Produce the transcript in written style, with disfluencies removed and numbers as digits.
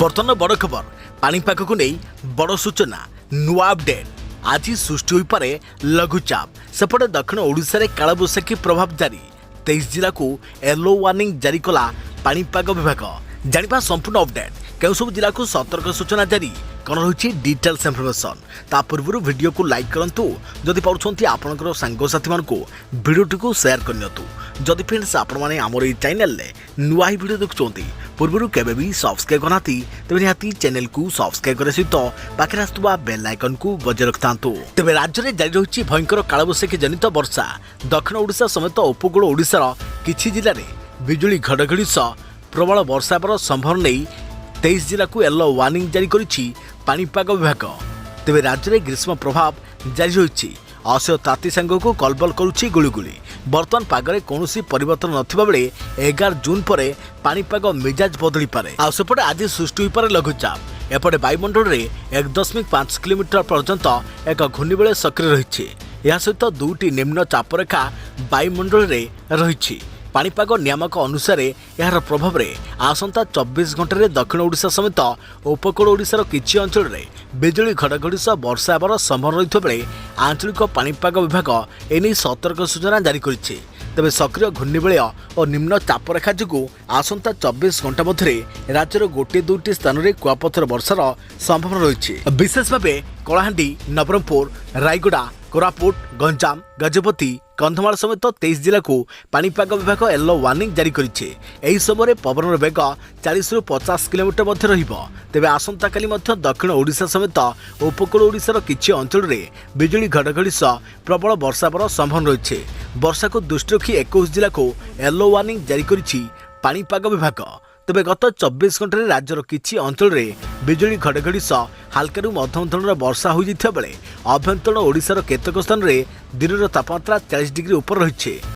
बर्तमान बड़ खबर पानीपाग को नहीं बड़ सूचना नुआ अपडेट आज सृष्टि हो पारे लघुचाप सेपटे दक्षिण ओडिशा रे कालबैशाखी प्रभाव जारी 23 जिला को येलो वार्निंग जारी कला पानीपाग विभाग जानिबा संपूर्ण अपडेट केउ सब जिला को सतर्क सूचना जारी कौन रही डिटेल्स इनफॉरमेशन ता पूर्व वीडियो को लाइक करंतु जदि पाउछंती आपनकर सांगसाथी मान को वीडियो को शेयर करनियतु जदि फ्रेंड्स आपण माने हमर ई चैनल ले नुआ ही वीडियो देखुछंती पूर्व केबे भी सब्सक्राइब करनाती तबे निहाती चैनल को सब्सक्राइब करे सहित पाखे आसुवा बेल आइकन को बजाय रखतांतु। तबे राज्य में जारी रही भयंकर कालबैशाखी जनित वर्षा दक्षिण ओडिशा समेत उपकूल ओडिशार किछि जिले में बिजुली घड़घड़ी सह प्रबल वर्षा हेबार संभावना नहीं 23 जिला को येलो वार्निंग जारी करिछि पानीपाग विभाग। तेबे राज्य में ग्रीष्म प्रभाव जारी रही असह्य ताती सांग को कलबल करुछि गुळुगुळी बर्तमान पागरे कौनसी परिवर्तन नथिबा बेले 11 जून पर पानीपाग मिजाज बदली पारे सेपटे आज सृष्टि हो पारे लघुचाप एपटे वायुमंडल में 1.5 किलोमीटर पर्यंत एक घूर्णिबलय सक्रिय रही सहित दुईटी निम्न चापरेखा वायुमंडल में रही पानीपाग नियामक अनुसार यार प्रभाव में आसंता 24 घंटे दक्षिण ओडिशा समेत उपकूल ओडिशार किछि अंचल में बिजुली घड़घड़ी सह वर्षा हेबार संभावना रही बेले आंचलिक पानीपाग विभाग एने सतर्क सूचना जारी करिछि। तेबे सक्रिय घूर्णिबलय और निम्न चापरेखा जो आसंता 24 घंटा मध्य राज्यर गोटे दुईटी स्थान में कुआपथर वर्षार संभावना रही विशेष भाव कलाहांडी नवरंगपुर रायगड़ा कोरापुट गंजाम गजपति कंधमाल समेत 23 जिला को पानीपाग विभाग येलो वार्निंग जारी करिछि। एही समय पवन वेग 40 ରୁ 50 किलोमीटर मध्य रहिबो। तेबे आसंता काली मध्य दक्षिण ओडिशा समेत उपकूल ओडिशार किछि अंचल रे बिजुली घड़घड़ी सह प्रबल वर्षा हेबार संभावना रही वर्षा को दृष्टि रखी 21 जिला को येलो वार्निंग जारी करिछि पानीपाग विभाग। तेबे गत 24 घंटे राज्यर किछि अंचल रे बिजुली घड़घड़ी सह हालकारु मध्यम धरणर वर्षा हो जाइथिबा बेले अभ्यंतरण ओडिशार केतक स्थान रे दिनर तापमात्रा 40 डिग्री ऊपर रही।